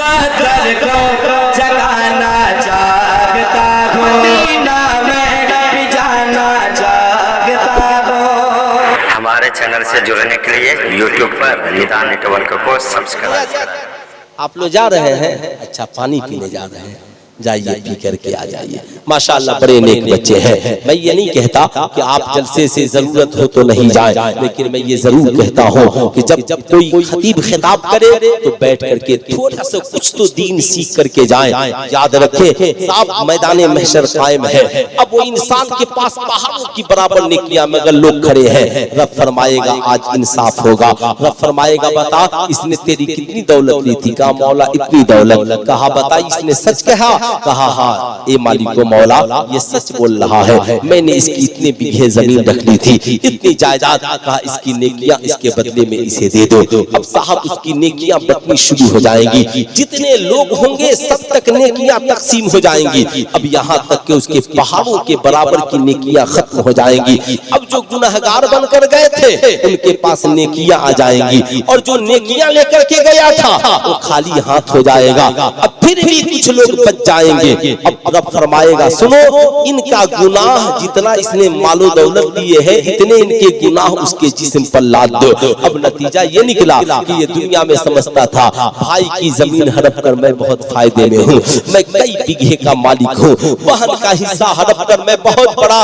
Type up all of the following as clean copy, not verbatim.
बदर को जगाना चाहता हूँ, मदीना में भी जाना चाहता हूँ। हमारे चैनल से जुड़ने के लिए YouTube पर निदान नेटवर्क को सब्सक्राइब करें। आप लोग जा रहे हैं, अच्छा पानी पीने जा रहे हैं, जाइए पी करके आ जाइए। माशाअल्लाह बड़े नेक बच्चे हैं। मैं ये नहीं कहता कि आप जलसे से जरूरत हो तो नहीं जाएं, लेकिन मैं ये जरूर कहता हूँ कि जब कोई खतीब खिताब करे तो बैठ करके थोड़ा सा कुछ तो दीन सीख करके जाएं। याद रखें साहब मैदान महशर कायम है, अब वो इंसान के पास पहाड़ों की बराबर नेकियां मगर लोग खड़े हैं। रब फरमाएगा आज इंसाफ होगा, रब फरमाएगा बता इसने तेरी कितनी दौलत ली थी, कहा मौला इतनी दौलत, कहा बता इसने सच कहा, कहा हाँ ए मालिको मौला ये सच बोल रहा है, मैंने इसकी इतने बीघे जमीन रख ली थी, इतनी जायदाद, कहा इसकी नेकियां इसके बदले में इसे दे दो। अब साहब उसकी नेकियां बंटनी शुरू हो जाएंगी, जितने लोग होंगे सब तक नेकियां तकसीम हो जाएंगी। अब यहाँ तक कि उसके पहाड़ों के बराबर की नेकियां खत्म हो जाएंगी। अब जो गुनहगार बनकर गए थे उनके पास नेकियां आ जाएंगी, और जो नेकियां लेकर के गया था वो खाली हाथ हो जाएगा। अब फिर भी कुछ लोग बच जाएंगे। अब रब फरमाएगा सुनो इनका गुनाह जितना इसने मालो दौलत दिए है इतने इनके गुनाह उसके जिस्म पर लाद दो। अब नतीजा ये निकला कि ये दुनिया में समझता था भाई की जमीन हड़प कर मैं बहुत फायदे में हूँ, मैं कई बीघे का मालिक हूँ, बहन का हिस्सा हड़प कर मैं बहुत बड़ा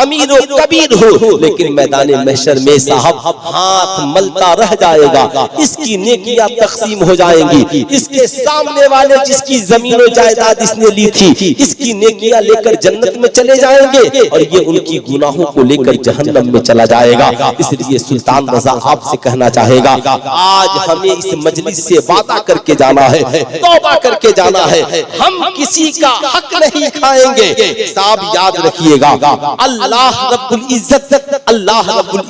अमीर व कबीर हूँ, लेकिन मैदान महशर में साहब हाथ मलता रह जाएगा। इसकी नेकियां तकसीम हो जाएंगी, इसके सामने वाले जिसकी जमीन और जायदाद इसने ली थी इसकी नेकियां लेकर जन्नत में चले जाएंगे, और ये उनकी गुनाहों को लेकर जहन्नम में चला जाएगा। इसलिए सुल्तान रजा आपसे कहना चाहेगा आज हमें इस मजलिस से वादा करके जाना है, तौबा करके जाना है, हम किसी का हक नहीं खाएंगे। साहब याद रखिएगा अल्लाह रब्बुल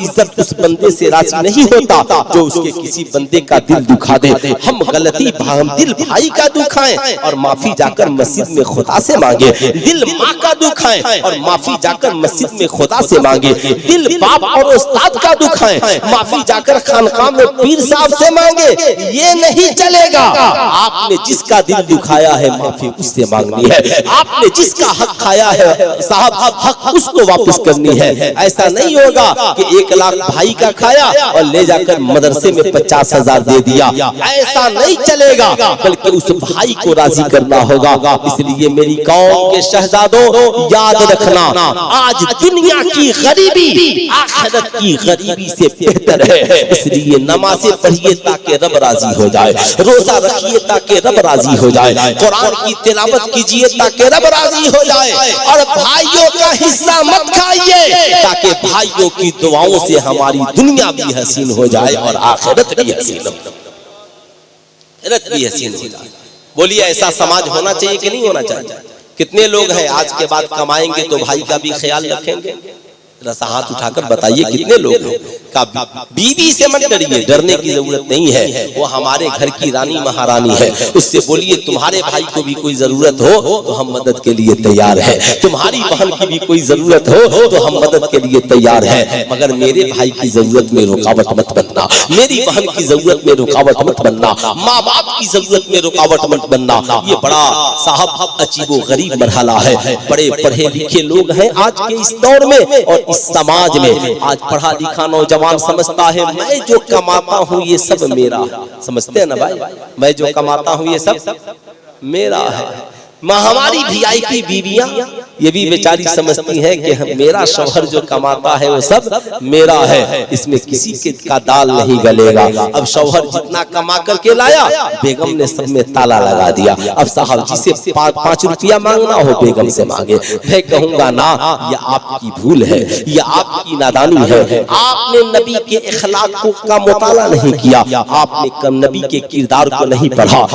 इज्जत उस बंदे से राजी नहीं होता जो उसके किसी बंदे का दिल दुखा दे। हम गलती हम दिल भाई का दुखाएं और माफी जाकर मस्जिद में खुदा से मांगे, दिल माँ का दुखाएं और माफी जाकर मस्जिद में खुदा से मांगे, दिल बाप और उस्ताद का दुखाएं माफी जाकर खानकाह में पीर साहब से मांगे, ये नहीं चलेगा। आपने जिसका दिल दुखाया है माफी उससे मांगनी है, आपने जिसका हक खाया है साहब हक उसको वापस करनी है। ऐसा नहीं होगा कि 1 लाख भाई का खाया और ले जाकर मदरसे में 50,000 दे दिया, ऐसा नहीं चलेगा, बल्कि उस भाई को राजी करना होगा। इसलिए मेरी कौम के शहजादों याद रखना आज दुनिया की गरीबी आखिरत की गरीबी से बेहतर है। इसलिए नमाज़ें पढ़िए ताकि रब राजी हो जाए, रोजा रखिए ताकि रब राजी हो जाए, कुरान की तिलावत कीजिए ताकि रब राजी हो जाए, और भाइयों का हिस्सा मत खाइए ताकि भाइयों की दुआओं से हमारी दुनिया भी हसीन हो जाए और आखिरत भी हसीन हो जाए। बोलिए ऐसा समाज होना चाहिए कि नहीं होना चाहिए? कितने लोग हैं आज के बाद कमाएंगे तो भाई का भी ख्याल रखेंगे? रसा हाथ उठाकर बताइए कितने लोग हैं? का बीवी से मत डरिए, डरने की जरूरत नहीं है, वो हमारे घर की रानी महारानी है। उससे बोलिए तुम्हारे भाई को भी कोई जरूरत हो तो हम मदद के लिए तैयार हैं, तुम्हारी बहन की भी कोई जरूरत हो तो हम मदद के लिए तैयार हैं, मगर मेरे भाई की जरूरत में रुकावट मत बनना, मेरी बहन की जरूरत में रुकावट मत बनना, माँ बाप की जरूरत में रुकावट मत बनना। ये बड़ा साहब अजीबो गरीब मरहला है। बड़े पढ़े लिखे लोग हैं आज के इस दौर में और इस समाज में। आज पढ़ा लिखा नौजवान समझता है मैं जो कमाता हूँ ये सब मेरा, समझते हैं ना भाई, मैं जो कमाता हूँ ये सब मेरा है। हमारी वीआईपी बीवियां ये भी बेचारी समझती हैं कि मेरा शौहर जो कमाता है वो सब मेरा है, इसमें किसी के का दाल नहीं गलेगा। अब शौहर जितना कमा करके लाया बेगम ने सब में ताला लगा दिया। अब साहब जिसे 5 रुपया मांगना हो बेगम से मांगे। मैं कहूंगा ना ये आपकी भूल है, ये आपकी नादानी है। आपने नबी के इखलाक का मुताला नहीं किया, आपने नबी के किरदार को नहीं पढ़ा,